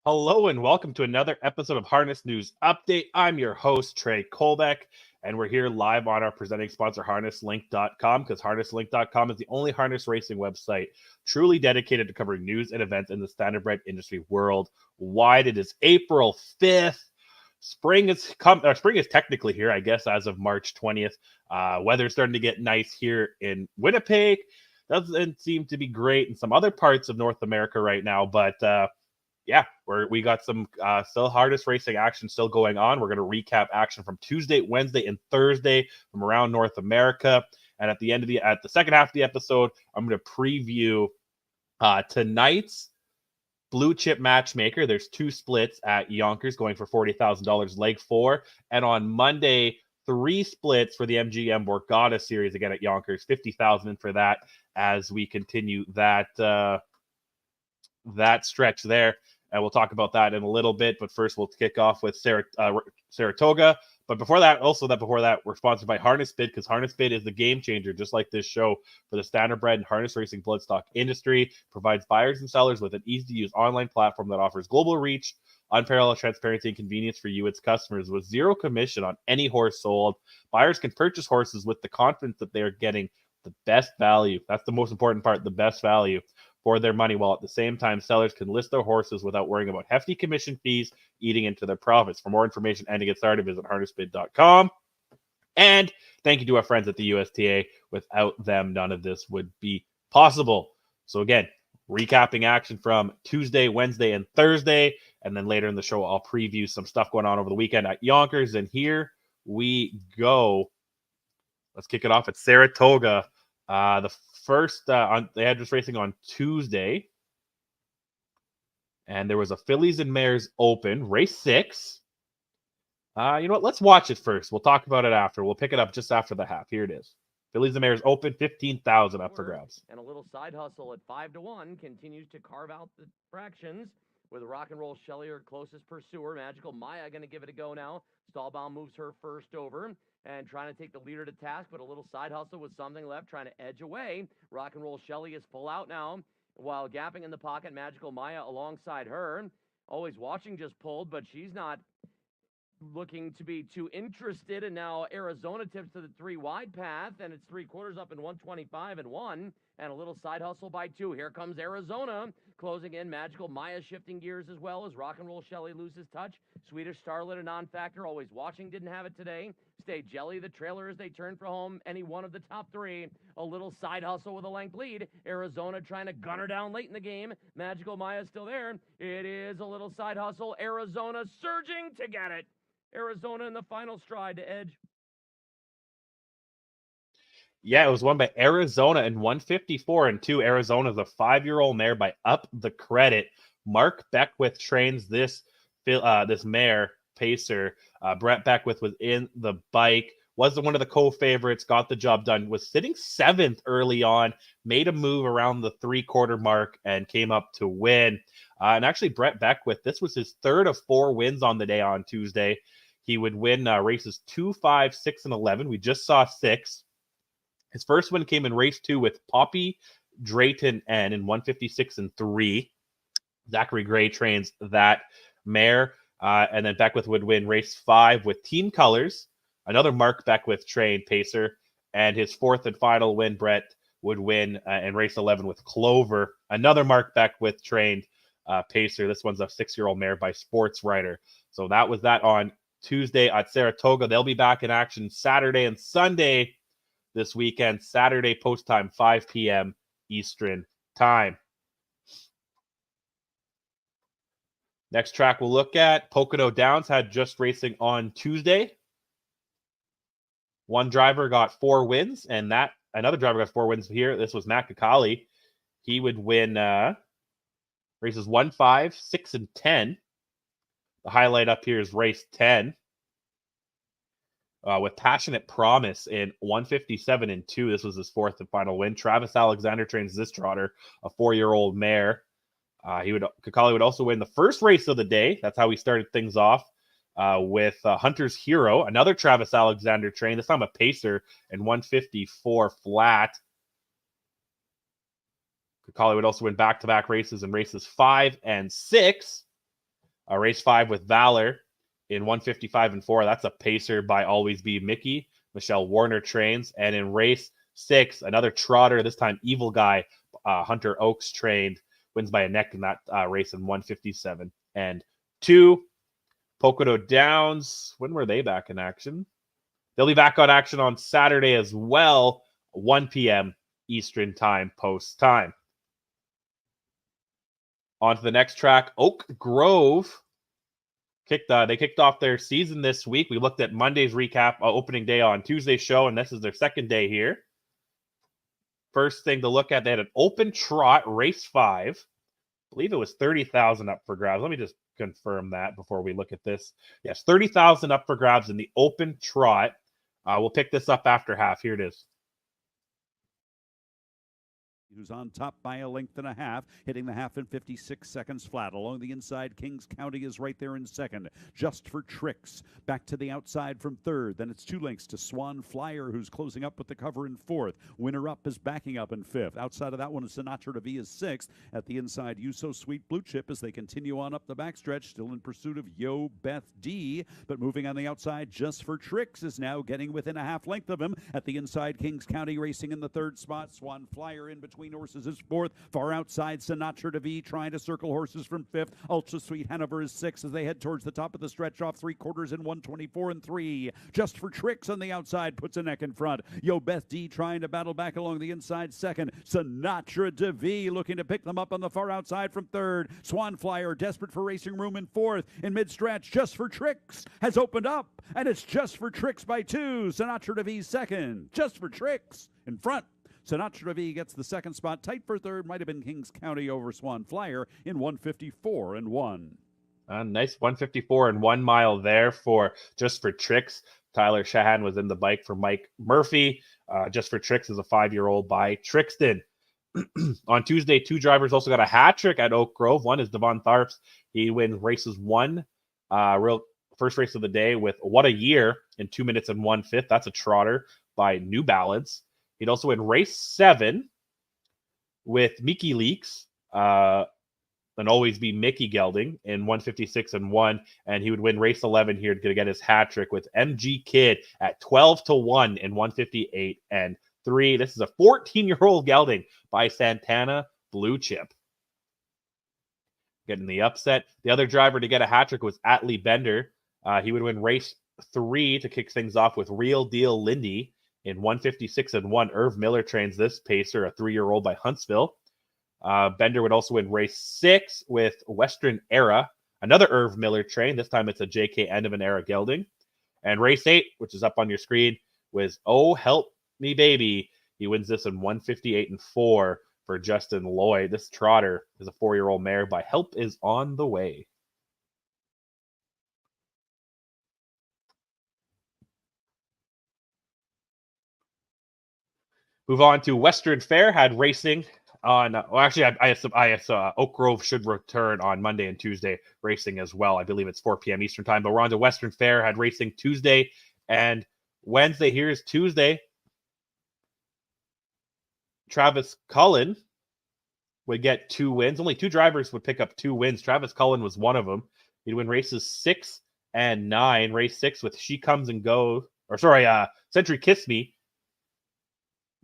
Hello and welcome to another episode of Harness News Update. I'm your host, Trey Colbeck, and we're here live on our presenting sponsor, harnesslink.com, because harnesslink.com is the only harness racing website truly dedicated to covering news and events in the standardbred industry worldwide. It is April 5th. Spring is technically here, I guess, as of March 20th. Weather's starting to get nice here in Winnipeg. Doesn't seem to be great in some other parts of North America right now, but yeah, we got some still hardest racing action still going on. We're going to recap action from Tuesday, Wednesday, and Thursday from around North America. And at the second half of the episode, I'm going to preview tonight's Blue Chip Matchmaker. There's two splits at Yonkers going for $40,000 leg 4. And on Monday, 3 splits for the MGM Borgata series again at Yonkers, $50,000 for that as we continue that stretch there. And we'll talk about that in a little bit. But first, we'll kick off with Saratoga. But before that, we're sponsored by HarnessBid, because HarnessBid is the game changer, just like this show, for the standardbred and harness racing bloodstock industry. Provides buyers and sellers with an easy-to-use online platform that offers global reach, unparalleled transparency, and convenience for you, its customers. With zero commission on any horse sold, buyers can purchase horses with the confidence that they are getting the best value. That's the most important part, the best value for their money, while at the same time sellers can list their horses without worrying about hefty commission fees eating into their profits. For more information and to get started, visit harnessbid.com. And thank you to our friends at the USTA. Without them, none of this would be possible. So again, recapping action from Tuesday, Wednesday, and Thursday. And then later in the show, I'll preview some stuff going on over the weekend at Yonkers. And here we go. Let's kick it off at Saratoga. The first, they had just racing on Tuesday. And there was a Fillies and Mares Open, race 6. You know what? Let's watch it first. We'll talk about it after. We'll pick it up just after the half. Here it is. Fillies and Mares Open, 15,000 up for grabs. And a little side hustle at 5-1 continues to carve out the fractions with Rock and Roll Shelley, her closest pursuer. Magical Maya going to give it a go now. Stallbaum moves her first over and trying to take the leader to task, but a little side hustle with something left, trying to edge away. Rock and Roll Shelley is full out now, while gapping in the pocket, Magical Maya alongside her. Always Watching just pulled, but she's not looking to be too interested. And now Arizona tips to the 3 wide path, and it's 3/4 up in 125 and 1, and a little side hustle by 2. Here comes Arizona closing in. Magical Maya shifting gears as well as Rock and Roll Shelley loses touch. Swedish Starlet, a non-factor. Always Watching didn't have it today. Stay Jelly, the trailer, as they turn for home. Any one of the top 3. A little side hustle with a length lead. Arizona trying to gun her down late in the game. Magical Maya still there. It is a little side hustle. Arizona surging to get it. Arizona in the final stride to edge. Yeah, it was won by Arizona in 154 and 2. Arizona's a 5-year-old mare by Up the Credit. Mark Beckwith trains this mare, Pacer. Brett Beckwith was in the bike, was one of the co-favorites, got the job done, was sitting 7th early on, made a move around the 3/4 mark, and came up to win. And actually, Brett Beckwith, this was his 3rd of 4 wins on the day on Tuesday. He would win races 2, 5, 6, and 11. We just saw 6. His first win came in race 2 with Poppy Drayton N in 156 and 3. Zachary Gray trains that mare. And then Beckwith would win race 5 with Team Colors, another Mark Beckwith trained pacer. And his 4th and final win, Brett would win in race 11 with Clover, another Mark Beckwith trained pacer. This one's a 6-year-old mare by Sports Writer. So that was that on Tuesday at Saratoga. They'll be back in action Saturday and Sunday this weekend. Saturday post time, 5 p.m. Eastern time. Next track we'll look at, Pocono Downs had just racing on Tuesday. One driver got 4 wins, and another driver got 4 wins here. This was Matt Kakali. He would win races 1, 5, 6, and 10. The highlight up here is race 10. With Passionate Promise in 157 and 2. This was his 4th and final win. Travis Alexander trains this trotter, a 4-year-old mare. Kakali would also win the first race of the day. That's how we started things off with Hunter's Hero, another Travis Alexander train, this time a pacer in 154 flat. Kakali would also win back-to-back races in races 5 and 6. Race 5 with Valor in 155 and 4. That's a pacer by Always Be Mickey. Michelle Warner trains. And in race 6, another trotter, this time Evil Guy, Hunter Oakes trained, wins by a neck in that race in 157 and 2. Pocono Downs, when were they back in action? They'll be back on action on Saturday as well, 1 p.m. Eastern Time, post time. On to the next track, Oak Grove. They kicked off their season this week. We looked at Monday's recap, opening day on Tuesday's show, and this is their second day here. First thing to look at, they had an open trot, race 5. I believe it was 30,000 up for grabs. Let me just confirm that before we look at this. Yes, 30,000 up for grabs in the open trot. We'll pick this up after half. Here it is. Who's on top by a length and a half, hitting the half in 56 seconds flat. Along the inside, Kings County is right there in second. Just for Tricks. Back to the outside from third. Then it's 2 lengths to Swan Flyer, who's closing up with the cover in fourth. Winner Up is backing up in fifth. Outside of that one, Sinatra to V is sixth. At the inside, You So Sweet Blue Chip as they continue on up the backstretch, still in pursuit of Yo Beth D. But moving on the outside, Just for Tricks is now getting within a half length of him. At the inside, Kings County racing in the third spot. Swan Flyer in between horses is fourth. Far outside, Sinatra to V trying to circle horses from fifth. Ultra Sweet Hanover is sixth as they head towards the top of the stretch off 3/4 in 124 and 3. Just for Tricks on the outside puts a neck in front. Yo Beth D trying to battle back along the inside second. Sinatra to V looking to pick them up on the far outside from third. Swan Flyer desperate for racing room in fourth. In mid-stretch, Just for Tricks has opened up, and it's Just for Tricks by 2. Sinatra to V second. Just for Tricks in front. Sinatra V gets the second spot. Tight for third might have been Kings County over Swan Flyer in 154 and 1. Nice 154 and 1 mile there for Just for Tricks. Tyler Shahan was in the bike for Mike Murphy. Just for Tricks is a 5-year-old by Trixton. On Tuesday, 2 drivers also got a hat trick at Oak Grove. One is Devon Tharps. He wins races 1, first race of the day with What a Year in 2 minutes and 1/5. That's a trotter by New Ballads. He'd also win race 7 with Mickey Leaks and Always Be Mickey Gelding in 156 and 1. And he would win race 11 here to get his hat trick with MG Kid at 12-1 in 158 and 3. This is a 14-year-old gelding by Santana Blue Chip. Getting the upset. The other driver to get a hat trick was Atlee Bender. He would win race 3 to kick things off with Real Deal Lindy in 156 and 1. Irv Miller trains this pacer, a 3-year-old by Huntsville. Bender would also win race 6 with Western Era, another Irv Miller train. This time it's a JK End of an Era gelding. And race 8, which is up on your screen, was Oh Help Me Baby. He wins this in 158 and 4 for Justin Lloyd. This trotter is a 4-year-old mare by Help Is on the Way. Move on to Western Fair. Had racing on. I saw Oak Grove should return on Monday and Tuesday racing as well. I believe it's 4 p.m. Eastern time. But we're on to Western Fair. Had racing Tuesday and Wednesday. Here's Tuesday. Travis Cullen would get 2 wins. Only 2 drivers would pick up 2 wins. Travis Cullen was one of them. He'd win races 6 and 9. Race 6 with She Comes and Goes. Century Kiss Me.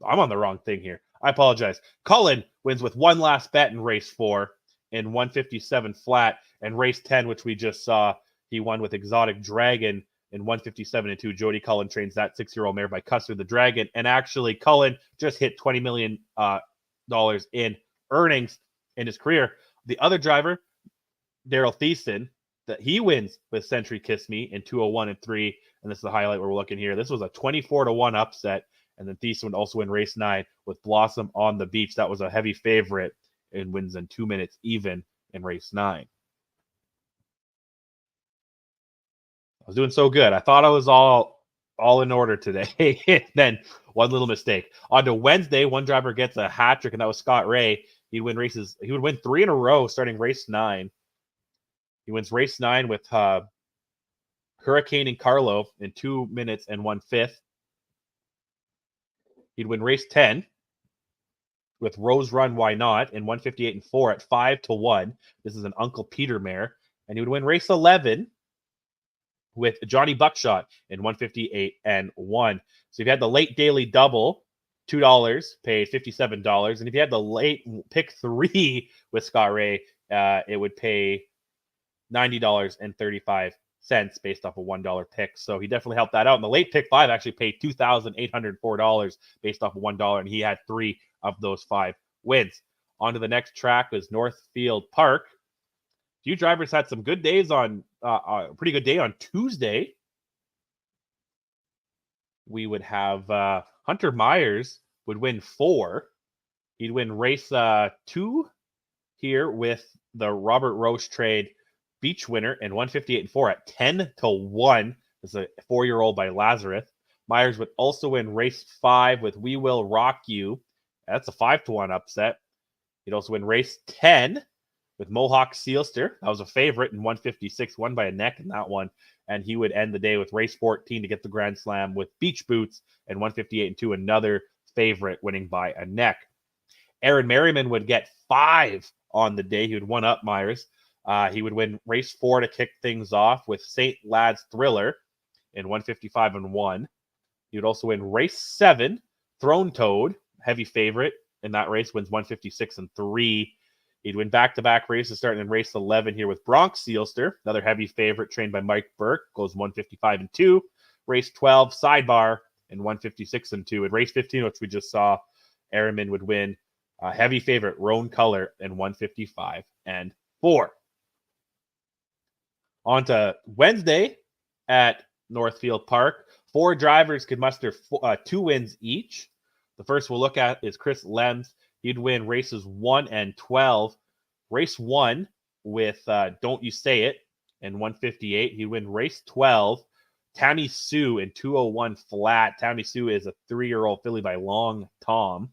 I'm on the wrong thing here. I apologize. Cullen wins with One Last Bet in race 4 in 157 flat. And race 10, which we just saw, he won with Exotic Dragon in 157 and 2. Jody Cullen trains that 6-year-old mare by Custer the Dragon. And actually, Cullen just hit $20 million in earnings in his career. The other driver, Daryl Thiessen, that he wins with Century Kiss Me in 201 and 3. And this is the highlight where we're looking here. This was a 24-1 upset. And then Thiessen would also win race 9 with Blossom on the Beach. That was a heavy favorite and wins in 2 minutes even in race 9. I was doing so good. I thought I was all in order today. Then one little mistake. On to Wednesday, one driver gets a hat trick, and that was Scott Ray. He would win 3 in a row starting race 9. He wins race 9 with Hurricane and Carlo in 2 minutes and 1/5. He'd win race 10 with Rose Run Why Not in 158 and 4 at 5-1. This is an Uncle Peter mare. and he would win race 11 with Johnny Buckshot in 158 and 1. So if you had the late daily double, $2, paid $57. And if you had the late pick 3 with Scott Ray, it would pay $90.35 based off a $1 pick. So he definitely helped that out. And the late pick 5 actually paid $2,804 based off of $1. And he had 3 of those 5 wins. On to the next track was Northfield Park. Few drivers had some good days on a pretty good day on Tuesday. We would have Hunter Myers would win 4. He'd win race 2 here with the Robert Roche trade beach winner in 158 and 4 at 10-1. This is a 4-year-old by Lazarus. Myers would also win race 5 with We Will Rock You. That's a 5-1 upset. He'd also win race 10 with Mohawk Sealster. That was a favorite in 156, won by a neck in that one. And he would end the day with race 14 to get the Grand Slam with Beach Boots and 158 and 2, another favorite winning by a neck. Aaron Merriman would get 5 on the day. He would one up Myers. He would win race 4 to kick things off with St. Lad's Thriller in 155 and 1. He would also win race 7, Throne Toad, heavy favorite in that race, wins 156 and 3. He'd win back-to-back races starting in race 11 here with Bronx Sealster, another heavy favorite trained by Mike Burke, goes 155 and 2. Race 12, Sidebar in 156 and 2. In race 15, which we just saw, Ehrman would win heavy favorite Roan Color in 155 and 4. On to Wednesday at Northfield Park. 4 drivers could muster 2 wins each. The first we'll look at is Chris Lems. He'd win races 1 and 12. Race 1 with Don't You Say It in 158. He'd win race 12. Tammy Sue in 201 flat. Tammy Sue is a 3-year-old filly by Long Tom.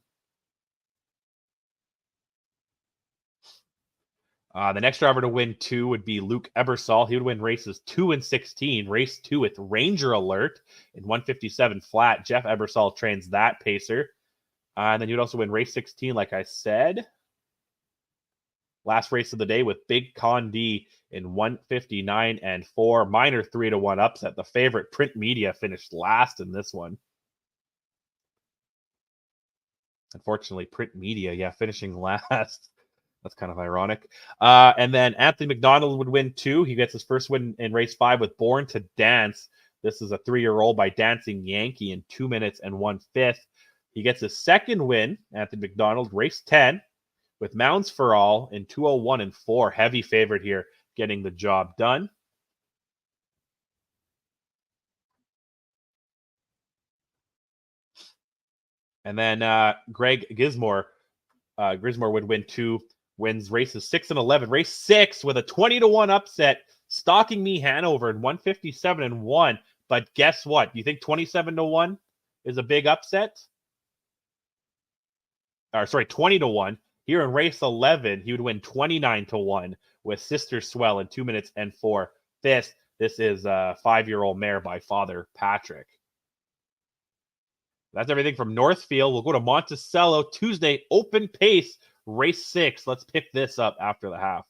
The next driver to win 2 would be Luke Ebersol. He would win races 2 and 16. Race 2 with Ranger Alert in 157 flat. Jeff Ebersol trains that pacer. And then you'd also win race 16, like I said. Last race of the day with Big Con D in 159 and 4. Minor 3-1 upset. The favorite Print Media finished last in this one. Unfortunately, Print Media, finishing last. That's kind of ironic. And then Anthony McDonald would win 2. He gets his first win in race 5 with Born to Dance. This is a 3-year-old by Dancing Yankee in 2 minutes and 1/5. He gets his second win, Anthony McDonald, race 10 with Mounds for All in 201 and 4. Heavy favorite here, getting the job done. And then Greg Gismore would win 2, wins races 6 and 11. Race 6 with a 20-1 upset, stalking me Hanover in 157 and 1. But guess what? Do you think 27-1 is a big upset? 20-1. Here in race 11, he would win 29-1 with Sister Swell in 2 minutes and 4/5. This is a 5-year-old mare by Father Patrick. That's everything from Northfield. We'll go to Monticello Tuesday, open pace, race 6. Let's pick this up after the half.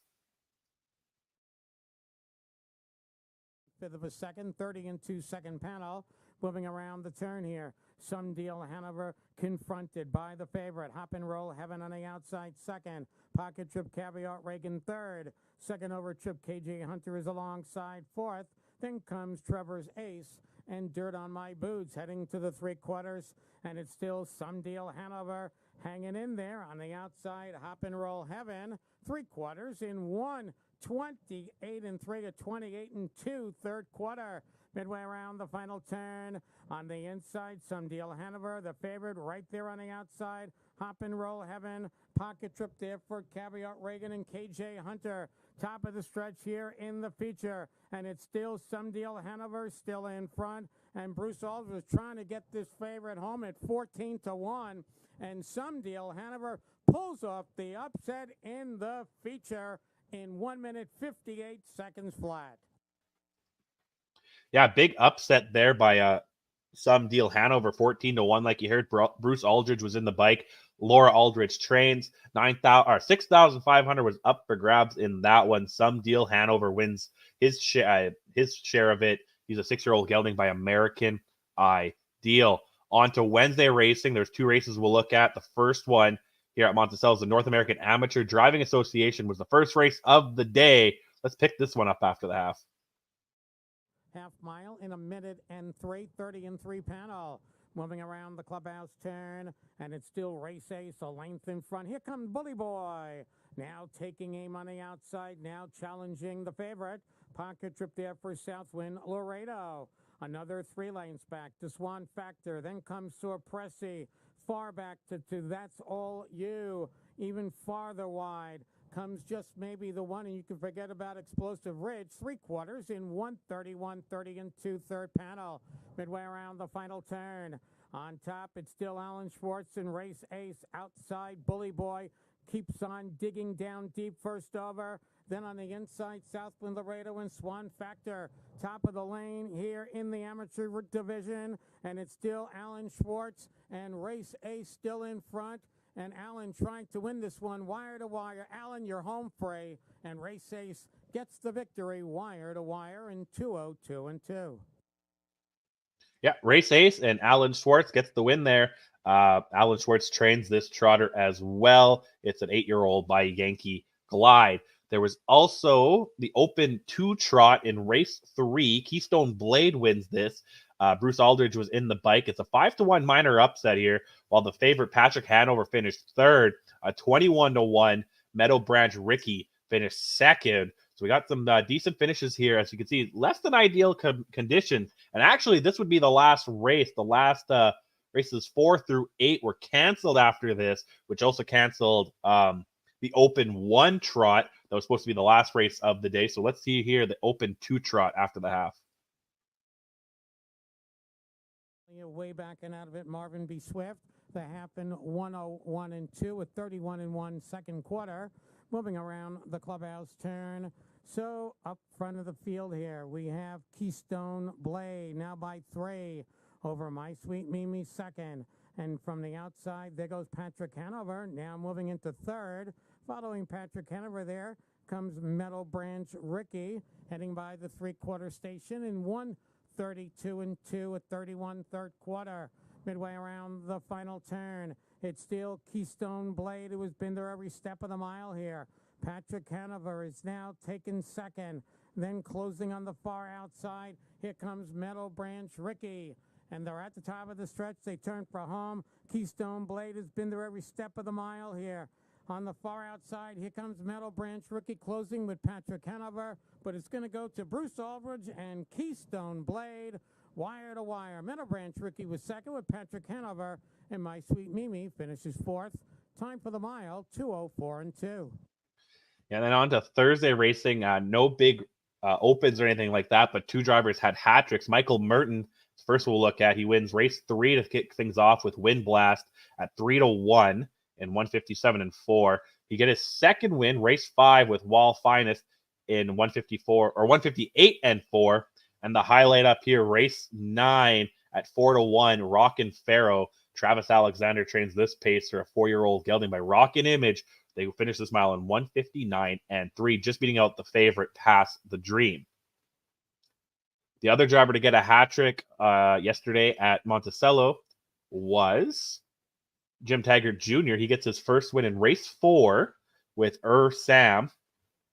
5th of a second, 30 and 2 second panel. Moving around the turn here. Some Deal Hanover confronted by the favorite. Hop and Roll Heaven on the outside second. Pocket Trip Caveat Reagan third. Second over Trip KJ Hunter is alongside fourth. Then comes Trevor's Ace and Dirt on My Boots heading to the 3/4. And it's still Some Deal Hanover hanging in there on the outside. Hop and Roll Heaven 3/4 in 1:28 and 3 to 28 and 2 third quarter. Midway around the final turn on the inside, Some Deal Hanover, the favorite right there on the outside. Hop and Roll Heaven, Pocket Trip there for Caveat Reagan and KJ Hunter. Top of the stretch here in the feature, and it's still Some Deal Hanover still in front. And Bruce Aldridge was trying to get this favorite home at 14-1, and Some Deal Hanover pulls off the upset in the feature in 1 minute 58 seconds flat. Yeah, big upset there by Some Deal Hanover 14-1, like you heard. Bruce Aldridge was in the bike. Laura Aldridge trains. 6,500 was up for grabs in that one. Some Deal Hanover wins his share of it. He's a 6-year-old gelding by American Ideal. On to Wednesday racing. There's 2 races we'll look at. The first one here at Monticello is the North American Amateur Driving Association. Was the first race of the day. Let's pick this one up after the half. Half mile in 1 minute and 3:30 panel. Moving around the clubhouse turn, and it's still Race Ace, a length in front. Here comes Bully Boy. Now taking aim on the outside, now challenging the favorite. Pocket trip there for Southwind Laredo. Another 3 lanes back to Swan Factor. Then comes Sorpressi. Far back to That's All You. Even farther wide comes just maybe the one, and you can forget about Explosive Ridge. 3/4 in 1:30, 1:30 and 2/3 panel. Midway around the final turn. On top, it's still Alan Schwartz and Race Ace. Outside, Bully Boy keeps on digging down deep first over. Then on the inside, Southwind Laredo and Swan Factor. Top of the lane here in the amateur division. And it's still Alan Schwartz and Race Ace still in front. And Alan trying to win this one wire to wire. Alan, you're home free. And Race Ace gets the victory wire to wire in 2:02 and 2. Yeah, Race Ace and Alan Schwartz gets the win there. Alan Schwartz trains this trotter as well. It's an 8-year-old by Yankee Glide. There was also the Open 2 trot in race 3. Keystone Blade wins this. Bruce Aldridge was in the bike. It's a 5-1 minor upset here, while the favorite Patrick Hanover finished 3rd. A 21-1 Meadow Branch Ricky finished 2nd. So we got some decent finishes here. As you can see, less than ideal conditions. And actually, this would be the last race. The last races 4 through 8 were canceled after this, which also canceled the Open 1 trot. That was supposed to be the last race of the day. So let's see here the Open 2 trot after the half. Way back and out of it, Marvin B. Swift. The half in 1:01 and 2 with 31 and 1 second quarter. Moving around the clubhouse turn. So up front of the field here, we have Keystone Blade now by 3 over My Sweet Mimi 2nd. And from the outside, there goes Patrick Hanover, now moving into 3rd. Following Patrick Hanover there comes Meadow Branch Ricky, heading by the 3/4 station in 1:32 and 2 at 31 3rd quarter. Midway around the final turn, it's still Keystone Blade, who has been there every step of the mile here. Patrick Hanover is now taken 2nd. Then closing on the far outside, here comes Meadow Branch Ricky. And they're at the top of the stretch. They turn for home. Keystone Blade has been there every step of the mile here. On the far outside, here comes Meadow Branch Ricky closing with Patrick Hanover. But it's going to go to Bruce Aldridge and Keystone Blade, wire to wire. Meadow Branch Ricky was 2nd with Patrick Hanover. And My Sweet Mimi finishes 4th. Time for the mile, 2:04 and 2. And then on to Thursday racing. No big opens or anything like that, but 2 drivers had hat tricks. Michael Merton, first we'll look at, he wins race 3 to kick things off with Wind Blast at 3-1 in 1:57 and 4. He get his 2nd win, race 5 with Wall Finest in 1:54 or 1:58 and 4. And the highlight up here, race 9 at 4-1, Rockin' Pharaoh. Travis Alexander trains this pacer, a 4-year-old gelding by Rockin' Image. They finished this mile in 1:59 and 3, just beating out the favorite Pass the Dream. The other driver to get a hat trick yesterday at Monticello was Jim Taggart Jr. He gets his first win in race 4 with Sam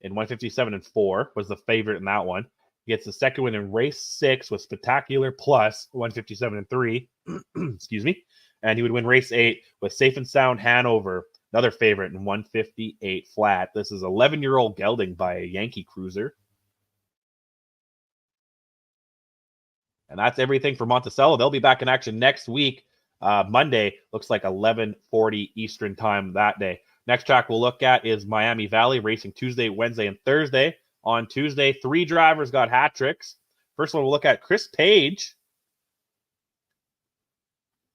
in 1:57 and 4, was the favorite in that one. He gets the 2nd win in race 6 with Spectacular Plus, 1:57 and 3. Excuse me. And he would win race 8 with Safe and Sound Hanover, another favorite in 1:58 flat. This is 11-year-old gelding by a Yankee Cruiser. And that's everything for Monticello. They'll be back in action next week. Monday, looks like 11:40 Eastern time that day. Next track we'll look at is Miami Valley, racing Tuesday, Wednesday, and Thursday. On Tuesday, 3 drivers got hat tricks. First one we'll look at Chris Page.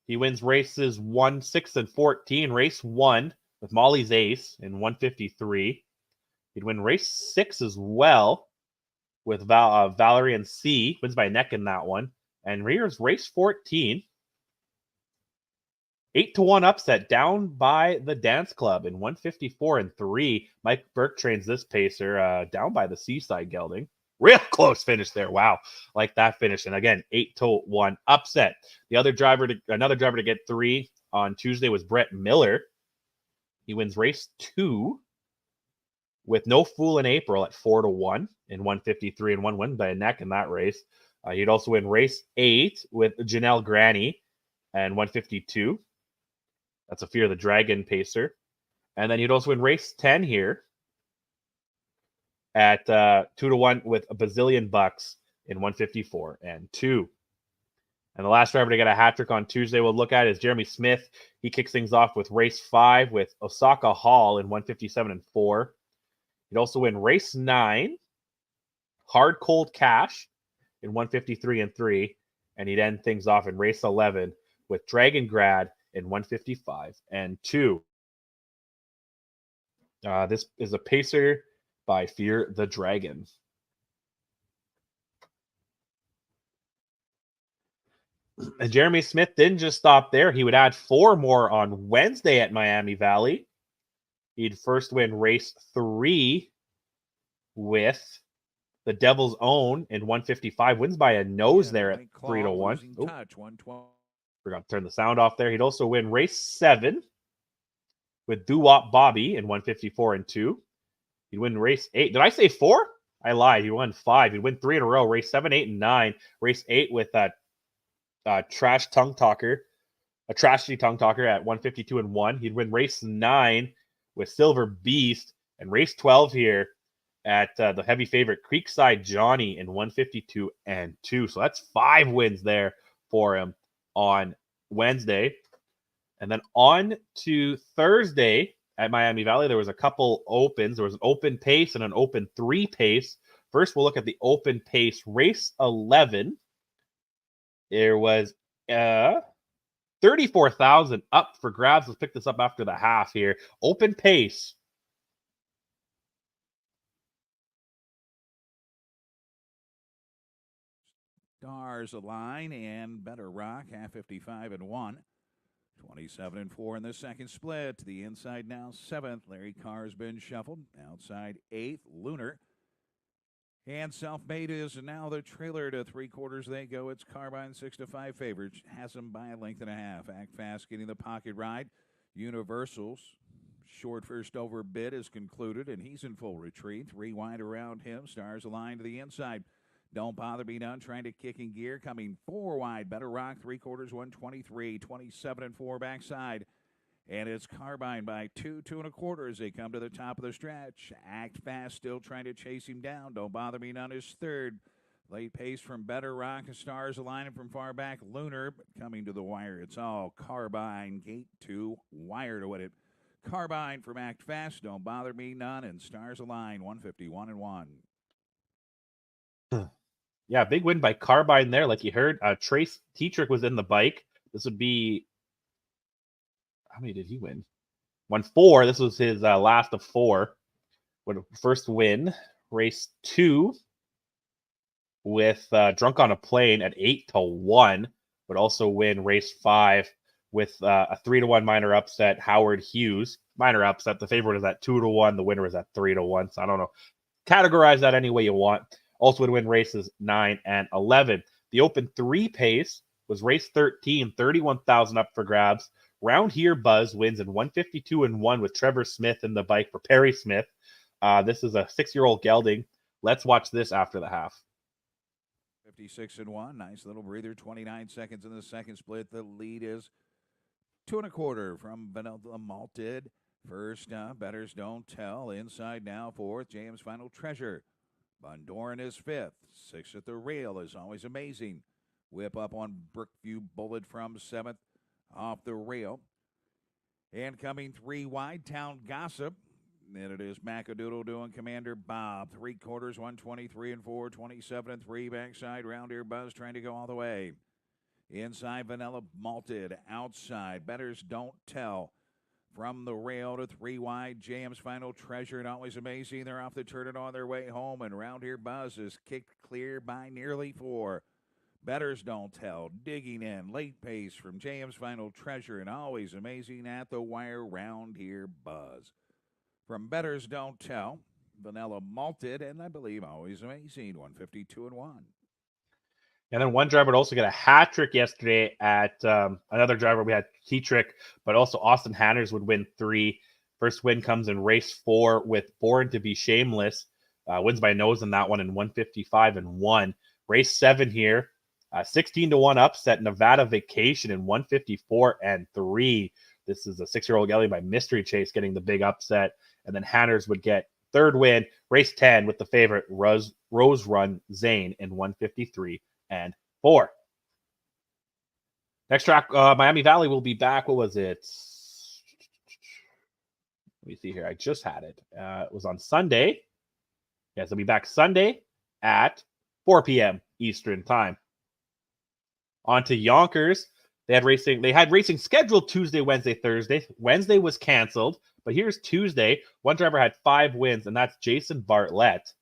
He wins races 1, 6, and 14. Race 1 with Molly's Ace in 1:53. He'd win race 6 as well with Valerie and C. Wins by neck in that one. And here's race 14. 8-1 upset down by the Dance Club in 154 and 3. Mike Burke trains this pacer down by the Seaside Gelding. Real close finish there. Wow. Like that finish. And again, 8-1 upset. Another driver to get 3 on Tuesday was Brett Miller. He wins race 2 with No Fool in April at 4-1 in 153 and 1 win by a neck in that race. He'd also win race 8 with Janelle Granny and 152. That's a Fear the Dragon pacer. And then he'd also win race 10 here at 2-1 with a Bazillion Bucks in 154 and 2. And the last driver to get a hat trick on Tuesday we'll look at is Jeremy Smith. He kicks things off with race 5 with Osaka Hall in 157 and 4. He'd also win race 9, Hard Cold Cash in 153 and 3. And he'd end things off in race 11 with Dragon Grad in 155 and 2. This is a pacer by Fear the Dragon. And Jeremy Smith didn't just stop there. He would add 4 more on Wednesday at Miami Valley. He'd first win race 3 with the Devil's Own in 155. Wins by a nose there at 3-1. Forgot to turn the sound off there. He'd also win race 7 with Doo-Wop Bobby in 154 and 2. He'd win race 8. Did I say 4? I lied. He won 5. He'd win 3 in a row. Race 7, 8, and 9. Race 8 with that trashy tongue talker at 152 and 1. He'd win race 9 with Silver Beast, and race 12 here at the heavy favorite Creekside Johnny in 152 and 2. So that's 5 wins there for him on Wednesday. And then on to Thursday at Miami Valley, there was a couple opens. There was an open pace and an open 3 pace. First, we'll look at the open pace. Race 11. There was 34,000 up for grabs. Let's pick this up after the half here. Open pace. Stars Align and Better Rock, half 55 and 1. 27 and 4 in the second split. To the inside now, 7th. Larry Carr's been shuffled. Outside 8th, Lunar. And Self-Made is now the trailer to 3/4. They go. It's Carbine 6-5 favorites. Has them by a length and a half. Act Fast getting the pocket ride. Universal's short first over bid is concluded, and he's in full retreat. 3 wide around him. Stars Align to the inside. Don't Bother Me None trying to kick in gear. Coming 4 wide. Better Rock 3/4, 123. 27 and 4 backside. And it's Carbine by 2 1/4 as they come to the top of the stretch. Act Fast still trying to chase him down. Don't Bother Me None is 3rd. Late pace from Better Rock. Stars Aligning from far back. Lunar coming to the wire. It's all Carbine. Gate 2. Wire to win it. Carbine from Act Fast. Don't Bother Me None. And Stars Align 151 and 1. Yeah, big win by Carbine there. Like you heard, Trace Tetrick was in the bike. This would be... How many did he win? Won 4. This was his last of 4. First win. Race 2 with Drunk on a Plane at 8-1. Would also win race 5 with a 3-1 minor upset. Howard Hughes. Minor upset. The favorite is at 2-1. The winner is at 3-1. So I don't know. Categorize that any way you want. Also would win races 9 and 11. The open 3 pace was race 13. 31,000 up for grabs. Round Here Buzz wins in 152 and 1 with Trevor Smith in the bike for Perry Smith. This is a 6-year-old gelding. Let's watch this after the half. 56 and 1. Nice little breather. 29 seconds in the second split. The lead is 2 1/4 from Vanilla Malted. First up, Betters Don't Tell. Inside now, 4th. James Final Treasure. Bundoran is 5th. 6th at the rail is Always Amazing. Whip up on Brookview Bullet from 7th. Off the rail. And coming 3 wide, Town Gossip. Then it is Macadoodle doing Commander Bob. 3/4, 123 and 4, 27 and 3. Backside, Round Here Buzz trying to go all the way. Inside, Vanilla Malted. Outside, Betters Don't Tell. From the rail to 3 wide, James Final Treasure and Always Amazing. They're off the turn and on their way home. And Round Here Buzz is kicked clear by nearly 4. Betters Don't Tell, digging in, late pace from James Final Treasure, and always amazing at the wire round here buzz. From Betters Don't Tell, vanilla malted, and I believe always amazing, 152-1. And then one driver would also get a hat trick yesterday at another driver. We had T-Trick, but also Austin Hanners would win 3. First win comes in race 4 with Born to Be Shameless. Wins by nose in that one in 155-1. Race 7 here, 16-1 upset Nevada Vacation in 154-3. This is a 6-year-old gelding by Mystery Chase getting the big upset. And then Hanners would get third win, race 10 with the favorite Rose Run Zane in 153-4. Next track, Miami Valley will be back. What was it? Let me see here. I just had it. It was on Sunday. Yes, it'll be back Sunday at 4 p.m. Eastern time. On to Yonkers. They had racing scheduled Tuesday, Wednesday, Thursday. Wednesday was canceled, but here's Tuesday. One driver had 5 wins, and that's Jason Bartlett.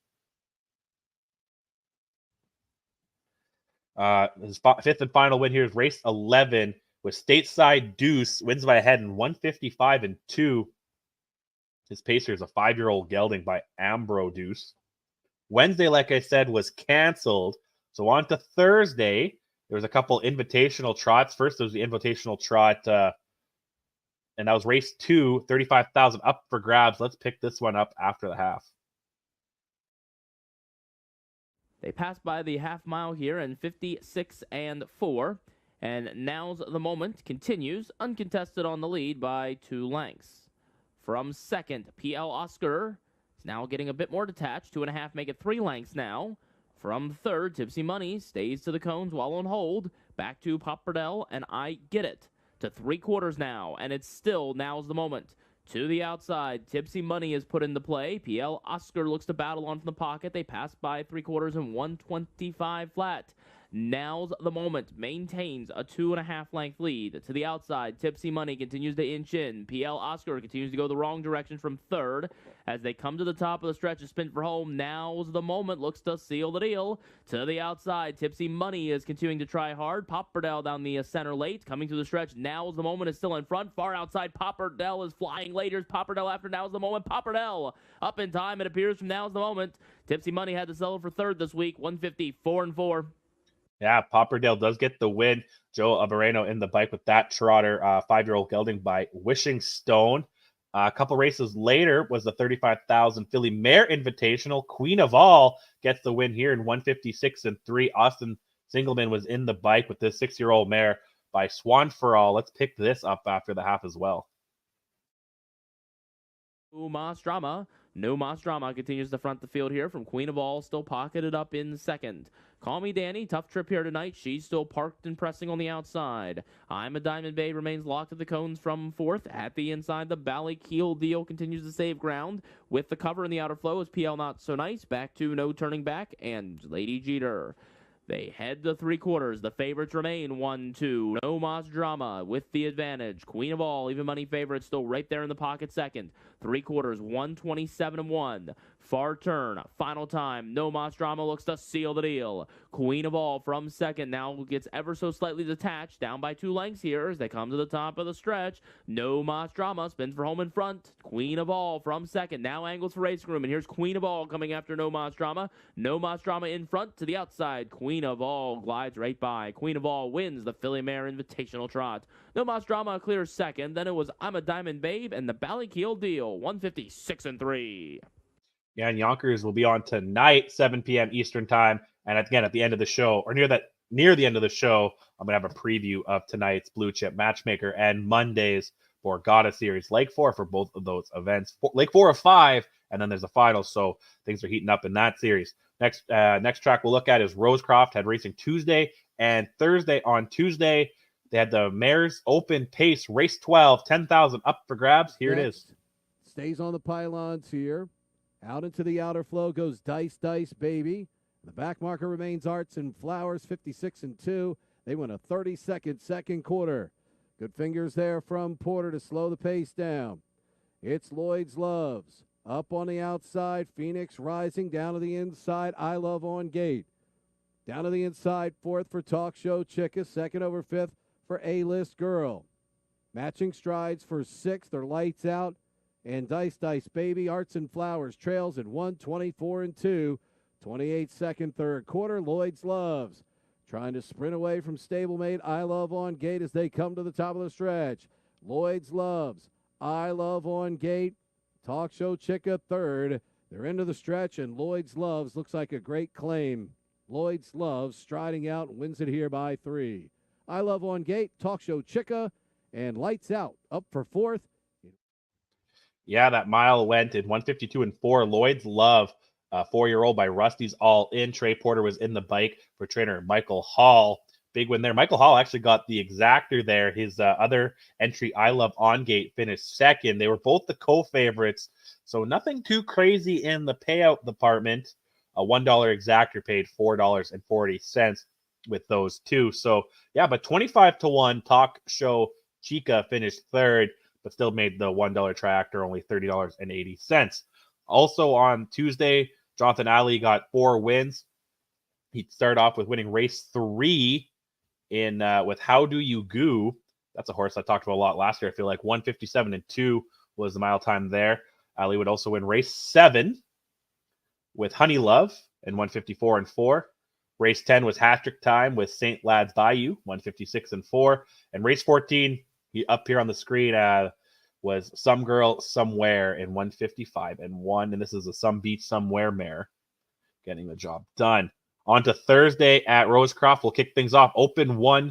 His 5th and final win here is race 11 with Stateside Deuce. Wins by a head in 155-2. His pacer is a 5-year-old gelding by Ambro Deuce. Wednesday, like I said, was canceled. So on to Thursday. There was a couple invitational trots. First, there was the invitational trot, and that was race 2, 35,000 up for grabs. Let's pick this one up after the half. They pass by the half mile here in 56-4, and Now's the Moment continues uncontested on the lead by 2 lengths. From second, PL Oscar is now getting a bit more detached. 2.5 make it 3 lengths now. From third, Tipsy Money stays to the cones while on hold. Back to Popperdell and I Get It to 3/4 now, and it's still Now's the Moment. To the outside, Tipsy Money is put into play. PL Oscar looks to battle on from the pocket. They pass by 3/4 and 125 flat. Now's the Moment maintains a 2.5 length lead. To the outside, Tipsy Money continues to inch in. PL Oscar continues to go the wrong direction from third. As they come to the top of the stretch, a spin for home. Now's the Moment looks to seal the deal. To the outside, Tipsy Money is continuing to try hard. Popperdell down the center late. Coming to the stretch, Now's the Moment is still in front. Far outside, Popperdell is flying late. Here's Popperdell after Now's the Moment. Popperdell up in time, it appears, from Now's the Moment. Tipsy Money had to settle for third this week, 154-4. Yeah, Popperdale does get the win. Joe Abareno in the bike with that trotter, 5-year-old gelding by Wishing Stone. A couple races later was the 35,000 Philly Mare Invitational. Queen of All gets the win here in 156-3. Austin Singleman was in the bike with this 6-year-old mare by Swan for All. Let's pick this up after the half as well. No Mas Drama continues to front the field here from Queen of All, still pocketed up in second. Call Me Danny, tough trip here tonight. She's still parked and pressing on the outside. I'm a Diamond Bay remains locked at the cones from fourth. At the inside, the Bally Keel Deal continues to save ground. With the cover in the outer flow is PL Not So Nice. Back to No Turning Back and Lady Jeter. They head to 3/4. The favorites remain 1-2. No Mas Drama with the advantage. Queen of All, even money favorite, still right there in the pocket second. 3/4, 127-1. Far turn, final time. No Mas Drama looks to seal the deal. Queen of All from second now gets ever so slightly detached, down by 2 lengths here as they come to the top of the stretch. No Mas Drama spins for home in front. Queen of All from second, now angles for race room, and here's Queen of All coming after No Mas Drama. No Mas Drama in front to the outside. Queen of All glides right by. Queen of All wins the Philly Mare Invitational Trot. No Mas Drama clears second. Then it was I'm a Diamond Babe and the Ballykeel Deal, 156-3. Yeah, and Yonkers will be on tonight, 7 p.m. Eastern time. And again, at the end of the show, or near the end of the show, I'm going to have a preview of tonight's Blue Chip Matchmaker and Monday's Borgata series. Leg 4 for both of those events. Leg 4 of 5, and then there's a final. So things are heating up in that series. Next track we'll look at is Rosecroft. Had racing Tuesday and Thursday. On Tuesday, they had the Mares Open Pace Race 12, 10,000 up for grabs. Here it is. Stays on the pylons here. Out into the outer flow goes Dice Dice Baby. The back marker remains Arts and Flowers, 56-2. They win a 30-second second quarter. Good fingers there from Porter to slow the pace down. It's Lloyd's Loves. Up on the outside, Phoenix Rising down to the inside. I Love on gate. Down to the inside, fourth for Talk Show Chicka, second over fifth for A-List Girl. Matching strides for sixth, they're lights out. And Dice Dice Baby, Arts and Flowers trails at 1:24-2. 28-second third quarter, Lloyd's Loves trying to sprint away from stablemate I Love On Gate as they come to the top of the stretch. Lloyd's Loves, I Love On Gate, Talk Show Chicka third. They're into the stretch, and Lloyd's Loves looks like a great claim. Lloyd's Loves striding out and wins it here by 3. I Love On Gate, Talk Show Chicka, and Lights Out up for fourth. Yeah, that mile went in 1:52.4. Lloyd's Love, 4-year-old by Rusty's All In. Trey Porter was in the bike for trainer Michael Hall. Big win there. Michael Hall actually got the exactor there. His other entry, I Love On Gate, finished second. They were both the co-favorites, so nothing too crazy in the payout department. A $1 exactor paid $4.40 with those two. So, yeah, but 25-1, Talk Show Chica finished third, but still made the $1 tractor only $30.80. Also on Tuesday, Jonathan Alley got 4 wins. He started off with winning race 3 in with How Do You Goo. That's a horse I talked about a lot last year. I feel like 1:57.2 was the mile time there. Alley would also win race 7 with Honey Love and 1:54.4. Race 10 was hat-trick time with St. Lad's Bayou, 1:56.4. And race 14, up here on the screen, was Some Girl Somewhere in 1:55.1. And this is a Some Beach Somewhere mare getting the job done. On to Thursday at Rosecroft. We'll kick things off. Open one.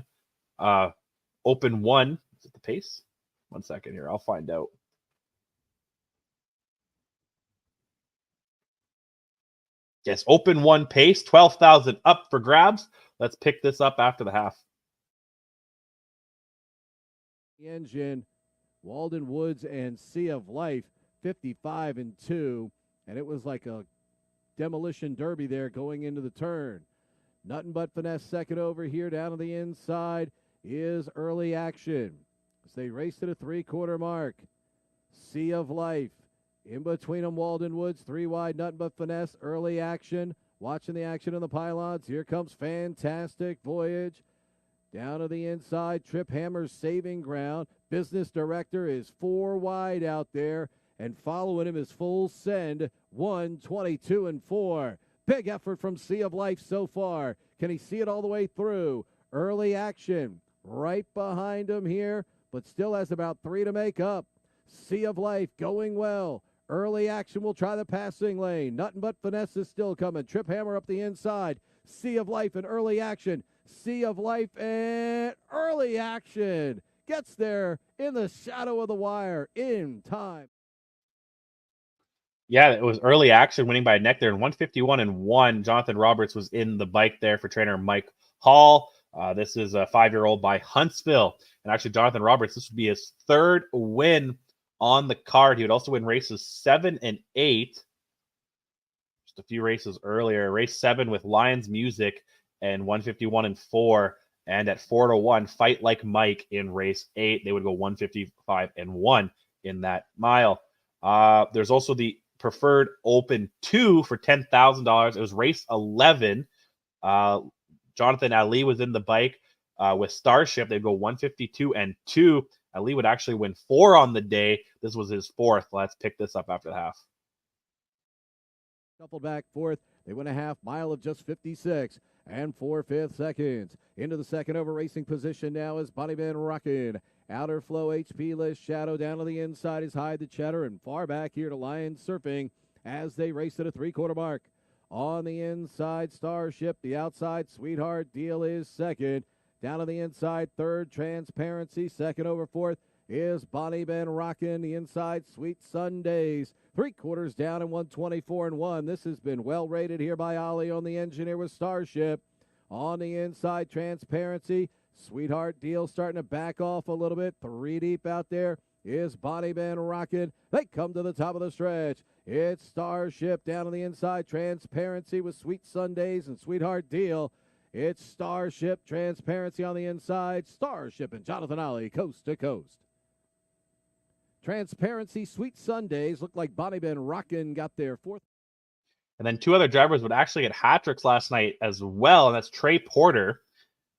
Is it the pace? 1 second here. I'll find out. Yes, Open 1 pace. 12,000 up for grabs. Let's pick this up after the half. The engine, Walden Woods and Sea of Life, 55-2. And it was like a demolition derby there going into the turn. Nothing but finesse second over here down to the inside is Early Action as they race to the 3-quarter mark. Sea of Life in between them, Walden Woods 3 wide, nothing but finesse. Early Action watching the action on the pylons. Here comes Fantastic Voyage down to the inside. Trip Hammer's saving ground. Business Director is 4 wide out there. And following him is Full Send, 1:22.4. Big effort from Sea of Life so far. Can he see it all the way through? Early Action right behind him here, but still has about 3 to make up. Sea of Life going well. Early Action will try the passing lane. Nothing but finesse is still coming. Trip Hammer up the inside. Sea of Life and Early Action. Sea of Life and Early Action gets there in the shadow of the wire in time. Yeah, it was Early Action winning by a neck there in 1:51.1. Jonathan Roberts was in the bike there for trainer Mike Hall. This is a 5-year-old by Huntsville. And actually, Jonathan Roberts, this would be his 3rd win on the card. He would also win races 7 and 8. Just a few races earlier. Race 7 with Lions Music and 1:51.4. And at 4-1, Fight Like Mike in race 8. They would go 1:55.1 in that mile. There's also the Preferred Open 2 for $10,000. It was race 11. Jonathan Ali was in the bike with Starship. They'd go 1:52.2. Ali would actually win 4 on the day. This was his 4th. Let's pick this up after the half. Shuffled back fourth. They win a half mile of just 56 and 4/5 seconds. Into the second over racing position now is Bonnie Van Rockin. Outer flow HP list shadow down to the inside is Hide the Cheddar, and far back here to Lion Surfing as they race to the 3-quarter mark. On the inside, Starship. The outside, Sweetheart Deal is second. Down to the inside, third, Transparency. Second over fourth is Bonnie Ben Rockin'. The inside, Sweet Sundays. 3/4 down in 1:24.1. This has been well rated here by Ollie on the engineer with Starship. On the inside, Transparency. Sweetheart Deal starting to back off a little bit. 3 deep out there is Bonnie Ben Rockin'. They come to the top of the stretch. It's Starship down on the inside. Transparency with Sweet Sundays and Sweetheart Deal. It's Starship, Transparency on the inside. Starship and Jonathan Ollie coast to coast. Transparency, Sweet Sundays. Looked like Bonnie Ben Rockin' got their 4th. And then two other drivers would actually get hat tricks last night as well, and that's Trey Porter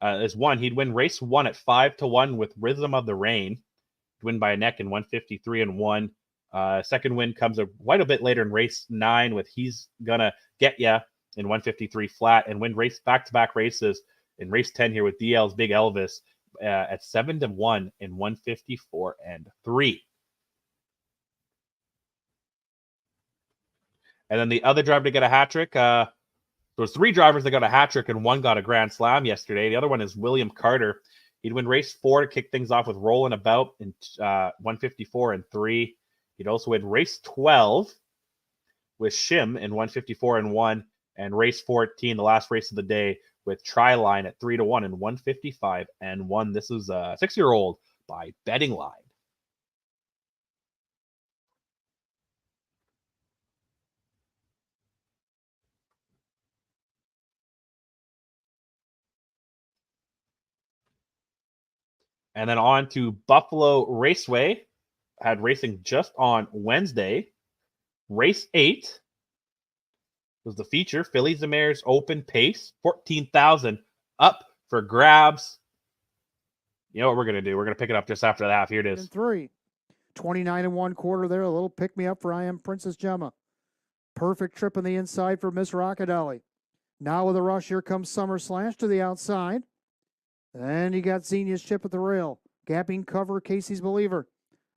is one. He'd win race 1 at 5-1 with Rhythm of the Rain. He'd win by a neck in 153-1. Second win comes quite a bit later in race 9 with He's Gonna Get Ya in 153 flat, and win back-to-back races in race 10 here with DL's Big Elvis at 7-1 in 154-3. And then the other driver to get a hat trick, there was 3 drivers that got a hat trick and 1 got a grand slam yesterday. The other one is William Carter. He'd win race 4 to kick things off with Rolling About in 154-3. He'd also win race 12 with Shim in 154-1, and race 14, the last race of the day, with Tri-Line at 3-1 in 155-1. This is a 6-year-old by Betting Line. And then on to Buffalo Raceway. Had racing just on Wednesday. Race 8 was the feature. Fillies and Mares Open Pace. 14,000 up for grabs. You know what we're going to do? We're going to pick it up just after the half. Here it is. 3. 29 1/4 there. A little pick-me-up for I Am Princess Gemma. Perfect trip on the inside for Miss Rockadeli. Now with a rush, here comes Summer Slash to the outside. And you got Xenia's chip at the rail. Gapping cover, Casey's Believer.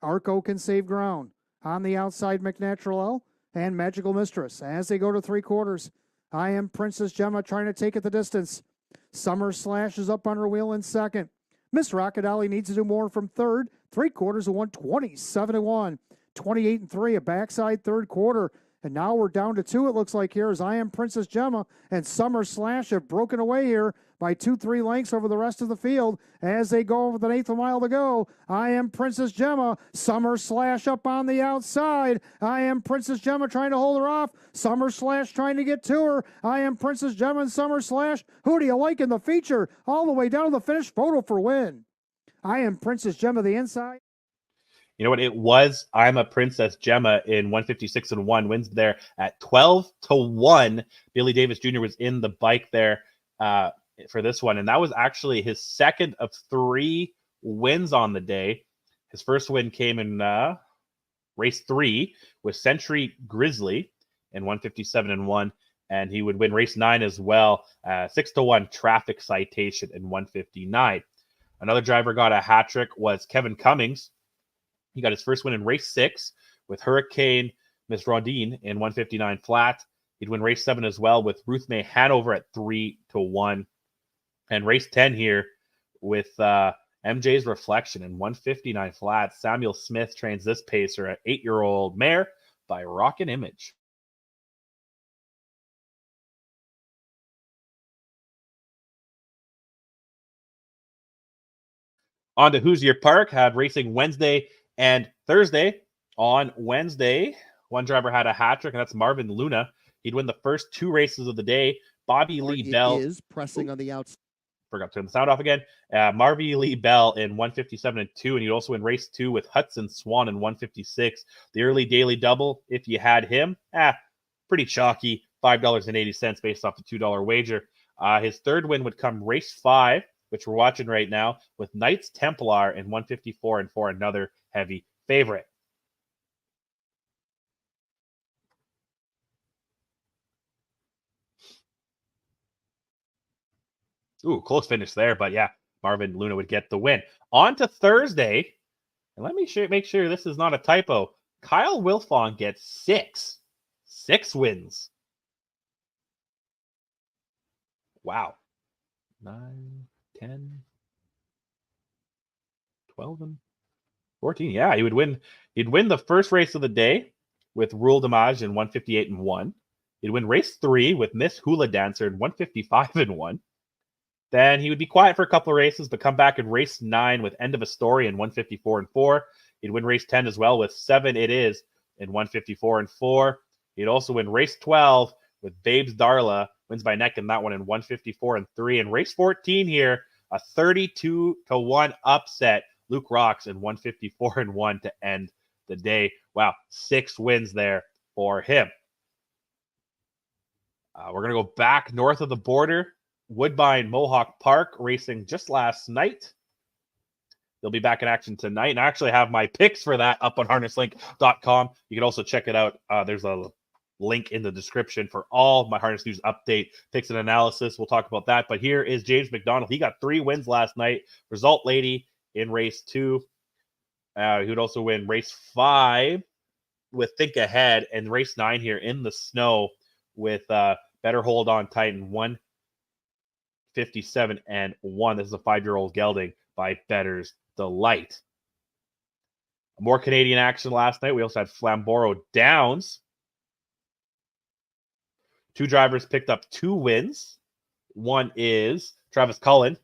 Arco can save ground. On the outside, McNatural L and Magical Mistress. As they go to 3/4, I Am Princess Gemma trying to take it the distance. Summer Slash is up on her wheel in second. Miss Rockadeli needs to do more from third. 3/4 of 127-1. 28-3, a backside third quarter. And now we're down to 2, it looks like here, as I Am Princess Gemma and Summer Slash have broken away here by 2-3 lengths over the rest of the field as they go over the 1/8 mile to go. I Am Princess Gemma, Summer Slash up on the outside. I Am Princess Gemma trying to hold her off. Summer Slash trying to get to her. I Am Princess Gemma and Summer Slash. Who do you like in the feature? All the way down to the finish, photo for win. I Am Princess Gemma the inside. You know what? It was I'm a Princess Gemma in 156-1. Wins there at 12-1. Billy Davis Jr. was in the bike there for this one. And that was actually his second of 3 wins on the day. His first win came in race 3 with Century Grizzly in 157-1. And he would win race 9 as well. 6-1 Traffic Citation in 159. Another driver got a hat trick was Kevin Cummings. He got his first win in race 6 with Hurricane Miss Rondine in 159 flat. He'd win race 7 as well with Ruth May Hanover at 3-1. And race 10 here with MJ's Reflection in 159 flat. Samuel Smith trains this pacer at 8-year-old mare by Rockin' Image. On to Hoosier Park. Had racing Wednesday and Thursday. On Wednesday, one driver had a hat trick, and that's Marvin Luna. He'd win the first 2 races of the day. Bobby Lee Bell is pressing on the outside. Forgot to turn the sound off again. Marvy Lee Bell in 157-2, and he'd also win race 2 with Hudson Swan in 156. The early daily double, if you had him, pretty chalky. $5.80 based off the $2 wager. His third win would come race 5, which we're watching right now, with Knights Templar in 154-4, another heavy favorite. Ooh, close finish there, but yeah, Marvin Luna would get the win. On to Thursday, and let me make sure this is not a typo. Kyle Wilfong gets 6 wins. Wow. 9, 10, 12, and 14. Yeah, he would win. He'd win the first race of the day with Rule Damage in 158-1. He'd win race 3 with Miss Hula Dancer in 155-1. Then he would be quiet for a couple of races, but come back in race 9 with End of a Story in 154-4. He'd win race 10 as well with 7 It Is in 154-4. He'd also win race 12 with Babes Darla, wins by neck in that one in 154-3. And race 14 here, a 32-1 upset. Luke Rocks in 154-1 to end the day. Wow, 6 wins there for him. We're going to go back north of the border. Woodbine Mohawk Park racing just last night. They'll be back in action tonight. And I actually have my picks for that up on harnesslink.com. You can also check it out. There's a link in the description for all my Harness News update, picks and analysis. We'll talk about that. But here is James McDonald. He got 3 wins last night. Result Lady in race 2. He would also win race 5 with Think Ahead, and race 9 here in the snow with Better Hold On Titan 157 and 1. This is a 5-year-old gelding by Better's Delight. More Canadian action last night. We also had Flamborough Downs. 2 drivers picked up 2 wins. One is Travis Cullen.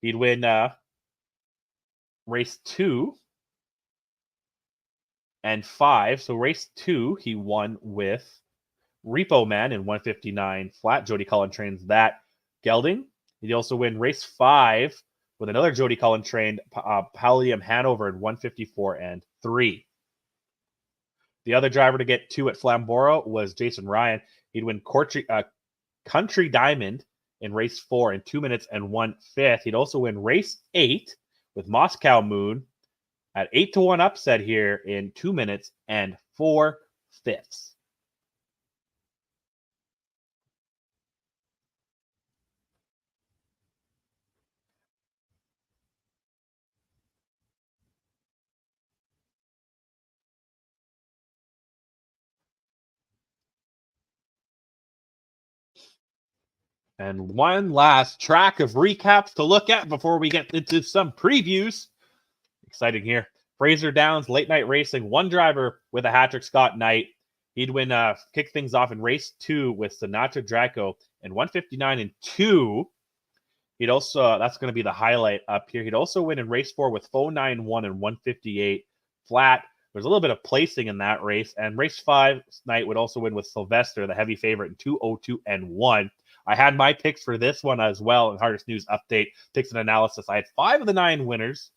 He'd win race 2 and 5. So race 2, he won with Repo Man in 159 flat. Jody Cullen trains that gelding. He'd also win race 5 with another Jody Cullen trained Pallium Hanover in 154 and 3. The other driver to get 2 at Flamborough was Jason Ryan. He'd win Country Diamond in race 4 in 2 minutes and 1/5. He'd also win race 8 with Moscow Moon at 8-1 upset here in 2 minutes and 4/5. And one last track of recaps to look at before we get into some previews. Exciting here. Fraser Downs, late night racing. 1 driver with a hat trick, Scott Knight. He'd win, kick things off in race 2 with Sinatra Draco in 159 and 2. He'd also, that's going to be the highlight up here. He'd also win in race 4 with Fo 9-1 and 158 flat. There's a little bit of placing in that race. And race 5 Knight would also win with Sylvester, the heavy favorite, in 202 and 1. I had my picks for this one as well in Hardest News Update, picks and analysis. I had 5 of the 9 winners.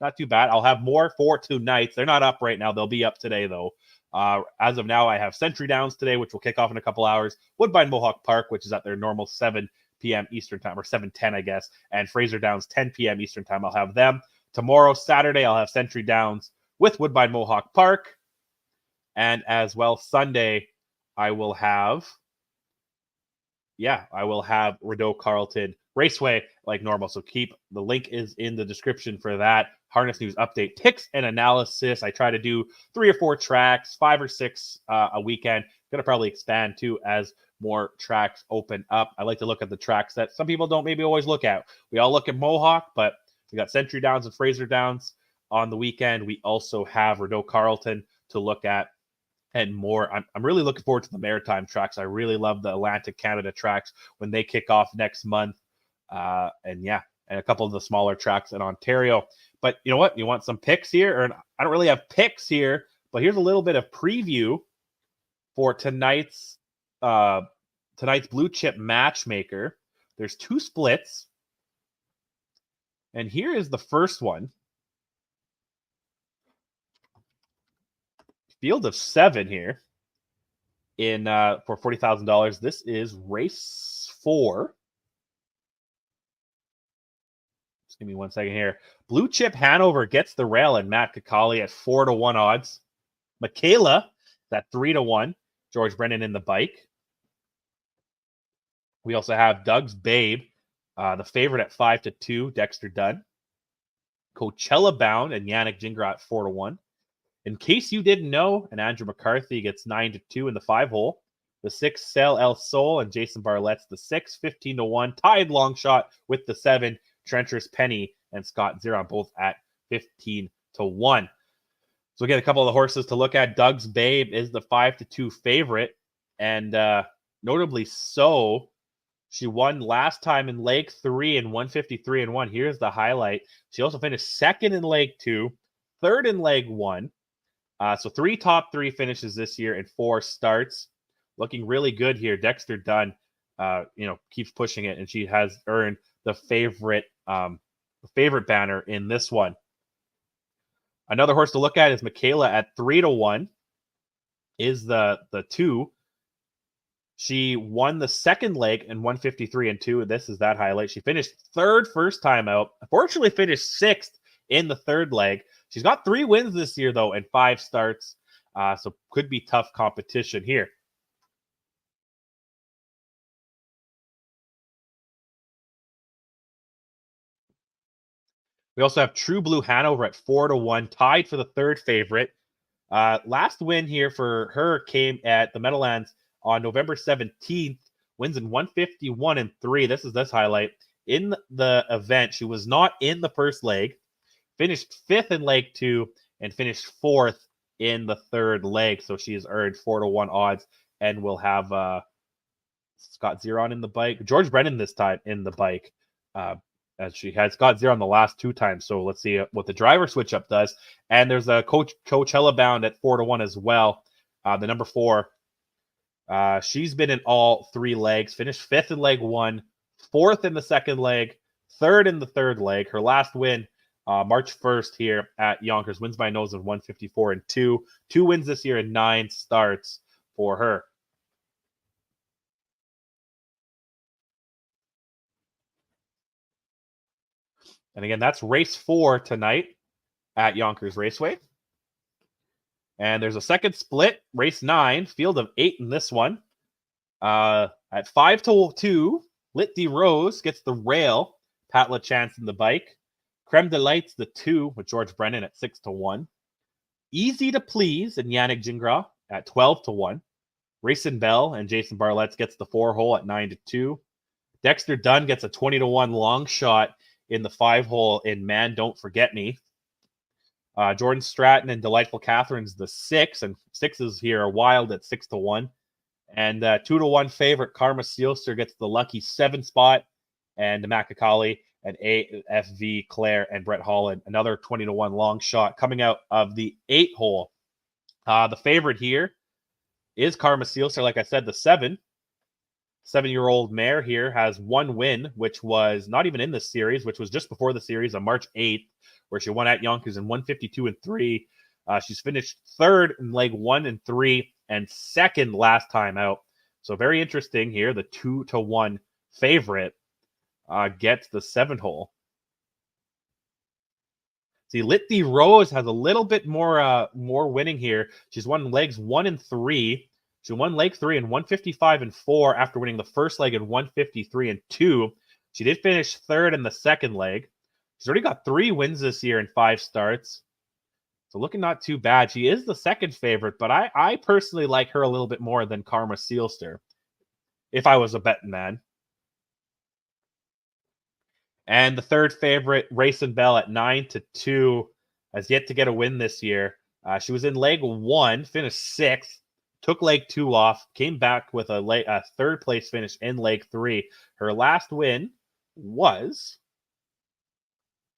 Not too bad. I'll have more for tonight's. They're not up right now. They'll be up today, though. As of now, I have Century Downs today, which will kick off in a couple hours. Woodbine Mohawk Park, which is at their normal 7 p.m. Eastern time, or 7:10, I guess. And Fraser Downs, 10 p.m. Eastern time. I'll have them. Tomorrow, Saturday, I'll have Century Downs with Woodbine Mohawk Park. And as well, Sunday, I will have Rideau, Carleton, Raceway like normal. So keep the link is in the description for that. Harness News Update, picks and analysis. I try to do 3 or 4 tracks, 5 or 6 a weekend. Going to probably expand too as more tracks open up. I like to look at the tracks that some people don't maybe always look at. We all look at Mohawk, but we got Century Downs and Fraser Downs on the weekend. We also have Rideau, Carleton to look at and more. I'm really looking forward to the Maritime tracks. I really love the Atlantic Canada tracks when they kick off next month. And a couple of the smaller tracks in Ontario. But you know what? You want some picks here? Or I don't really have picks here, but here's a little bit of preview for tonight's Blue Chip Matchmaker. There's 2 splits. And here is the first one. Field of 7 here in for $40,000. This is race 4. Just give me 1 second here. Blue Chip Hanover gets the rail and Matt Kakali at 4-1 odds. Michaela is at 3-1. George Brennan in the bike. We also have Doug's Babe, the favorite at 5-2. Dexter Dunn. Coachella Bound and Yannick Gingras at 4-1. In case you didn't know, and Andrew McCarthy gets 9-2 in the 5-hole. The 6, Sel El Sol and Jason Barlett's the 6, 15-1. Tied long shot with the 7, Trencher's Penny and Scott Ziron, both at 15-1. So again, a couple of the horses to look at. Doug's Babe is the 5-2 favorite, and notably so, she won last time in Leg 3 in 153 and 1. Here's the highlight. She also finished second in Leg 2, third in Leg 1. So 3 top 3 finishes this year and 4 starts. Looking really good here. Dexter Dunn, keeps pushing it, and she has earned the favorite banner in this one. Another horse to look at is Michaela at 3-1. Is the 2, She won the second leg in 153 and 2. This is that highlight. She finished third first time out. Unfortunately, finished sixth in the third leg. She's got 3 wins this year, though, and 5 starts. So could be tough competition here. We also have True Blue Hanover at 4-1, tied for the third favorite. Last win here for her came at the Meadowlands on November 17th. Wins in 151 and 3. This is this highlight. In the event, she was not in the first leg, finished 5th in leg 2, and finished 4th in the third leg. So she has earned 4-1 odds and will have Scott Zeron in the bike. George Brennan this time in the bike. As she has Scott Zeron the last 2 times. So let's see what the driver switch up does. And there's a Coachella bound at 4-1 as well. The number 4. She's been in all 3 legs, finished 5th in leg 1, 4th in the second leg, 3rd in the third leg. Her last win, March 1st here at Yonkers, wins by nose of 154 and 2. 2 wins this year and 9 starts for her. And again, that's race 4 tonight at Yonkers Raceway. And there's a second split, race 9, field of 8 in this one. At 5-2, Lit D Rose gets the rail. Pat LaChance in the bike. Creme de Lights the 2 with George Brennan at 6-1. Easy to Please and Yannick Gingras at 12-1. Racing Bell and Jason Barletts gets the 4 hole at 9-2. Dexter Dunn gets a 20-1 long shot in the 5 hole in Man Don't Forget Me. Jordan Stratton and Delightful Catherine's the 6, and 6s here are wild at 6-1. And 2-1 favorite Karma Seelster gets the lucky 7 spot, and Macacali and AFV Claire and Brett Holland another 20-1 long shot coming out of the 8 hole. The favorite here is Karma Seelster. Like I said, the 7-year-old mare here has 1 win, which was not even in this series, which was just before the series on March 8th, where she won at Yonkers in 152 and 3. She's finished 3rd in leg 1 and 3 and 2nd last time out. So very interesting here. The 2-1 favorite gets the 7 hole. See, Lit D Rose has a little bit more winning here. She's won legs 1 and 3. She won leg 3 in 155 and 4 after winning the first leg in 153 and 2. She did finish 3rd in the second leg. She's already got 3 wins this year in 5 starts. So looking not too bad. She is the second favorite, but I personally like her a little bit more than Karma Seelster, if I was a betting man. And the third favorite, Racing Bell at 9-2, has yet to get a win this year. She was in leg 1, finished 6th, took leg 2 off, came back with a third place finish in leg 3. Her last win was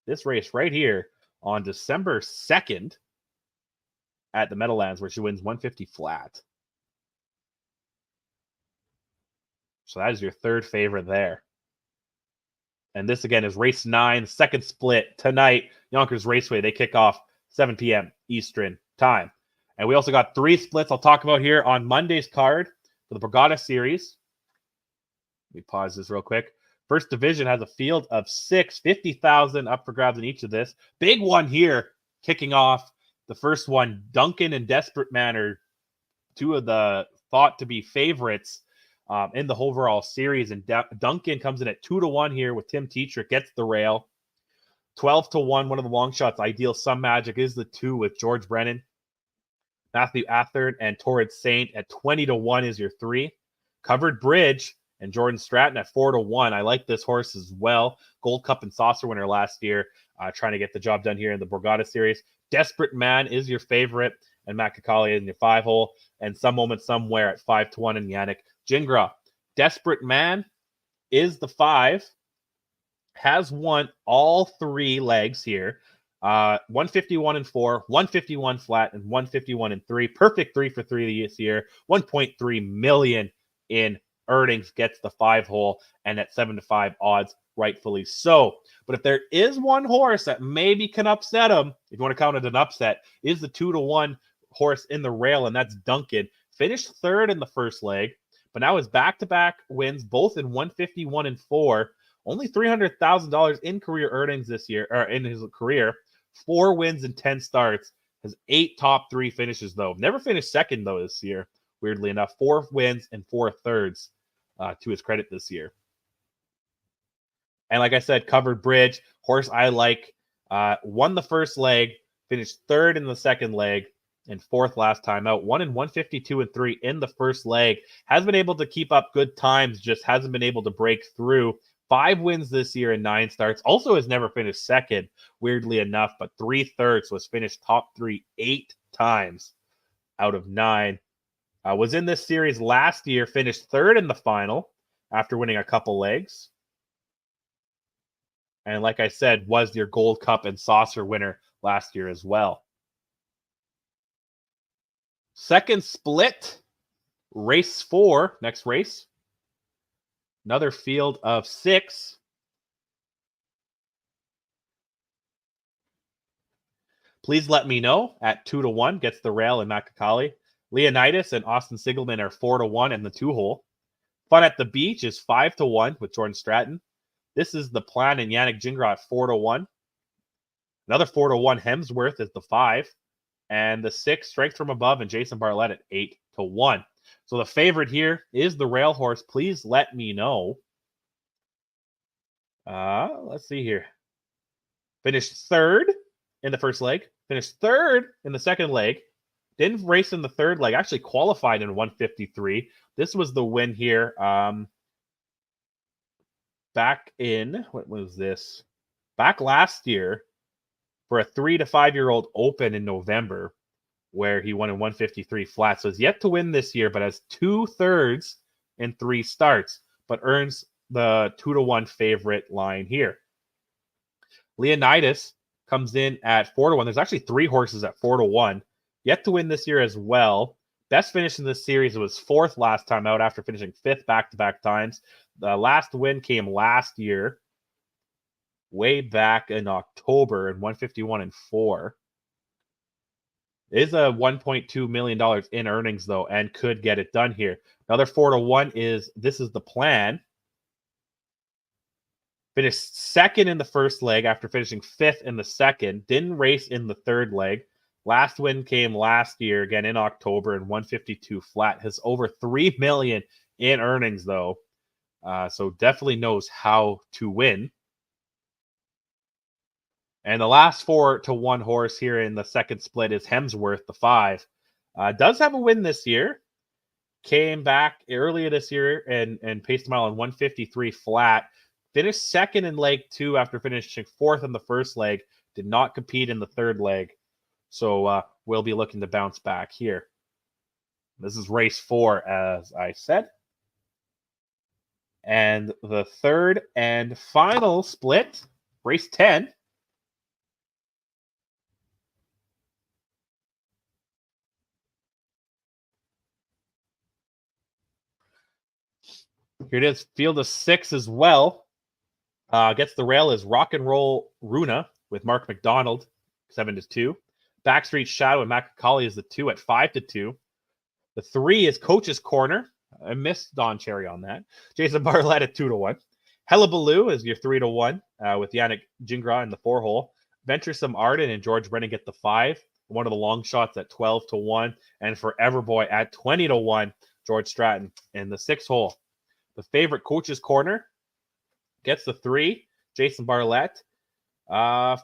this race right here on December 2nd at the Meadowlands, where she wins 150 flat. So that is your third favorite there. And this again is race 9, second split tonight, Yonkers Raceway. They kick off 7 p.m. Eastern time. And we also got 3 splits I'll talk about here on Monday's card for the Borgata series. Let me pause this real quick. First division has a field of 6, 50,000 up for grabs in each of this. Big one here, kicking off the first one. Duncan and Desperate Man are 2 of the thought to be favorites in the overall series. And Duncan comes in at 2-1 here with Tim Teacher, gets the rail. 12-1, one of the long shots. Ideal Some Magic is the 2 with George Brennan. Matthew Athern and Torrid Saint at 20-1 is your 3. Covered Bridge and Jordan Stratton at 4-1. I like this horse as well. Gold Cup and Saucer winner last year, trying to get the job done here in the Borgata series. Desperate Man is your favorite, and Matt Kakali in your 5 hole, and Some Moment Somewhere at 5-1 and Yannick Gingras. Desperate Man is the 5, has won all 3 legs here. 151 and 4, 151 flat, and 151 and 3. Perfect 3 for 3 this year. 1.3 million in earnings, gets the 5 hole, and at 7-5 odds, rightfully so. But if there is one horse that maybe can upset him, if you want to count it an upset, is the 2-1 horse in the rail, and that's Duncan. Finished 3rd in the first leg, But now his back-to-back wins, both in 151 and 4. Only $300,000 in career earnings this year, or in his career. 4 wins and 10 starts. Has 8 top 3 finishes, though. Never finished second, though, this year, weirdly enough. 4 wins and 4 thirds to his credit this year. And like I said, covered bridge. Horse I like. Won the first leg. Finished third in the second leg. And 4th last time out. 1 in 152 and 3 in the first leg. Has been able to keep up good times. Just hasn't been able to break through. 5 wins this year and 9 starts. Also has never finished second, weirdly enough, but 3 thirds. Was finished top 3 8 times out of 9. Was in this series last year. Finished third in the final after winning a couple legs. And like I said, was your Gold Cup and Saucer winner last year as well. Second split, race 4, next race. Another field of 6. Please let me know at 2-1 gets the rail in Makakali. Leonidas and Austin Sigelman are 4-1 in the 2-hole. Fun at the Beach is 5-1 with Jordan Stratton. This is the plan and Yannick Gingras at 4-1. Another 4-1 Hemsworth is the 5. And the 6, Strength from Above, and Jason Bartlett at 8-1. So the favorite here is the rail horse. Please let me know. Let's see here. Finished third in the first leg. Finished third in the second leg. Didn't race in the third leg. Actually qualified in 153. This was the win here. Back in, what was this? Back last year for a 3 to 5-year-old open in November, where he won in 153 flat. So he's yet to win this year, but has 2 thirds in 3 starts, but earns the 2-1 favorite line here. Leonidas comes in at 4-1. There's actually 3 horses at 4-1. Yet to win this year as well. Best finish in this series was 4th last time out after finishing 5th back-to-back times. The last win came last year, way back in October in 151 and 4. Is a $1.2 million in earnings, though, and could get it done here. Another 4-1 is This Is the Plan. Finished second in the first leg after finishing 5th in the second. Didn't race in the third leg. Last win came last year, again in October, in 152 flat. Has over $3 million in earnings, though. So definitely knows how to win. And the last 4-1 horse here in the second split is Hemsworth, the 5. Does have a win this year. Came back earlier this year and paced a mile on 153 flat. Finished second in leg 2 after finishing 4th in the first leg. Did not compete in the third leg. So we'll be looking to bounce back here. This is race 4, as I said. And the third and final split, race 10. Here it is, field of 6 as well. Gets the rail is Rock and Roll Runa with Mark McDonald, 7-2. Backstreet Shadow and Makakali is the 2 at 5-2. The 3 is Coach's Corner. I missed Don Cherry on that. Jason Bartlett at 2-1. Hellabaloo is your 3-1 with Yannick Gingras in the 4-hole. Venturesome Arden and George Brennan get the 5. One of the long shots at 12-1. And Forever Boy at 20-1. George Stratton in the 6-hole. The favorite Coach's Corner gets the 3. Jason Bartlett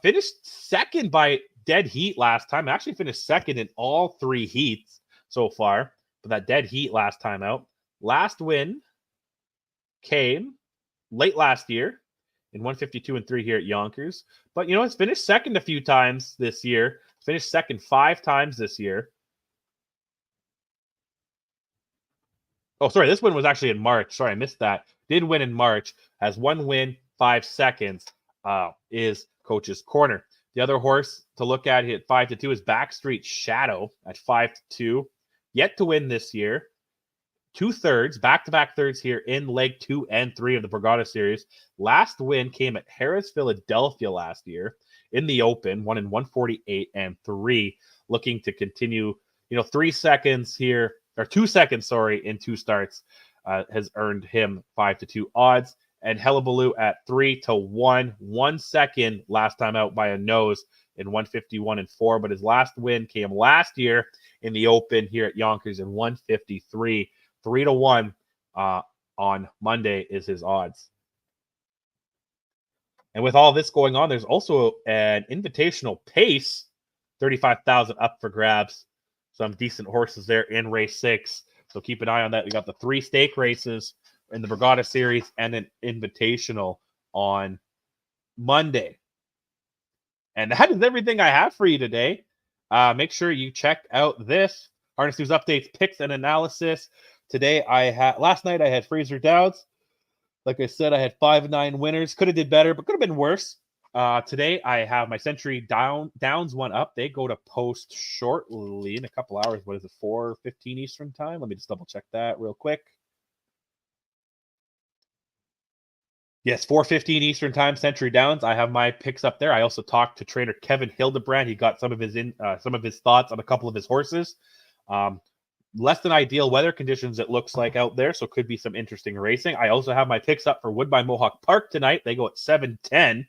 finished second by dead heat last time. Actually finished second in all 3 heats so far. But that dead heat last time out. Last win came late last year in 152 and 3 here at Yonkers. But, it's finished second a few times this year. Finished second 5 times this year. Oh, sorry. This win was actually in March. Sorry, I missed that. Did win in March. Has 1 win, 5 seconds. Is Coach's Corner. The other horse to look at here at 5-2 is Backstreet Shadow at 5-2. Yet to win this year. 2 thirds, back-to-back thirds here in leg 2 and 3 of the Borgata series. Last win came at Harris, Philadelphia last year in the Open, 1 in 148 and 3. Looking to continue, 3 seconds here, or 2 seconds, in 2 starts. has earned him 5-2 odds. And Hullabaloo at 3-1, 1 second last time out by a nose in 151-4. But his last win came last year in the Open here at Yonkers in 153. 3-1 on Monday is his odds. And with all this going on, there's also an invitational pace, 35,000 up for grabs. Some decent horses there in race 6. So keep an eye on that. We got the 3 stake races in the Borgata series and an invitational on Monday. And that is everything I have for you today. Make sure you check out this Harness News Updates, picks, and analysis. Today last night I had Fraser Downs. Like I said, I had 5-9 winners. Could have did better, but could have been worse. Today I have my Century Downs one up. They go to post shortly in a couple hours. What is it, 4:15 Eastern time? Let me just double check that real quick. Yes, 4:15 Eastern time, Century Downs. I have my picks up there. I also talked to trainer Kevin Hildebrand. He got some of his thoughts on a couple of his horses. Less than ideal weather conditions, it looks like out there, so could be some interesting racing. I also have my picks up for Woodbine Mohawk Park tonight. They go at 7:10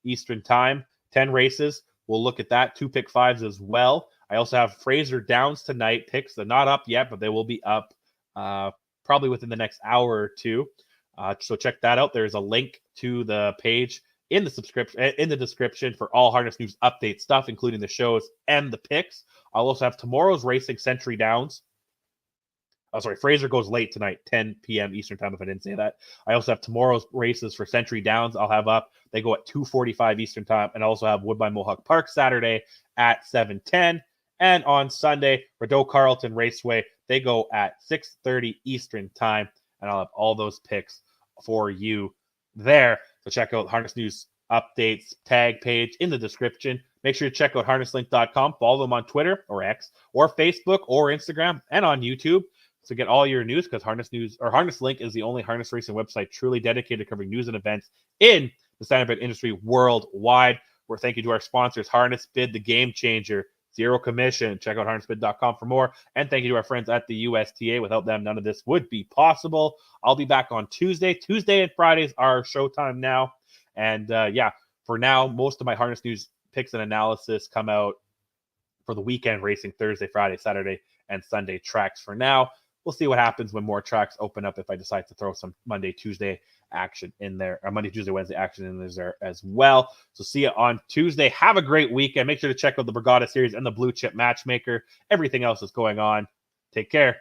Eastern time, 10 races. We'll look at that. 2 pick 5s as well. I also have Fraser Downs tonight. Picks, they're not up yet, but they will be up probably within the next hour or two. So check that out. There's a link to the page in the description for all Harness News update stuff, including the shows and the picks. I'll also have tomorrow's racing, Century Downs. Oh, sorry, Fraser goes late tonight, 10 p.m. Eastern time, if I didn't say that. I also have tomorrow's races for Century Downs. I'll have up. They go at 2:45 Eastern time. And I also have Woodbine Mohawk Park Saturday at 7:10. And on Sunday, Rideau Carleton Raceway, they go at 6:30 Eastern time. And I'll have all those picks for you there. So check out Harness News Updates tag page in the description. Make sure to check out harnesslink.com. Follow them on Twitter or X or Facebook or Instagram and on YouTube to get all your news, because Harness Link is the only harness racing website truly dedicated to covering news and events in the standardbred industry worldwide. We're thank you to our sponsors, Harness Bid, the game changer, zero commission. Check out harnessbid.com for more. And thank you to our friends at the USTA. Without them, none of this would be possible. I'll be back on Tuesday. Tuesday and Fridays are showtime now. And for now, most of my Harness News picks and analysis come out for the weekend racing, Thursday, Friday, Saturday, and Sunday tracks for now. We'll see what happens when more tracks open up if I decide to throw some Monday, Tuesday action in there, or Monday, Tuesday, Wednesday action in there as well. So see you on Tuesday. Have a great weekend. Make sure to check out the Borgata series and the Blue Chip Matchmaker. Everything else is going on. Take care.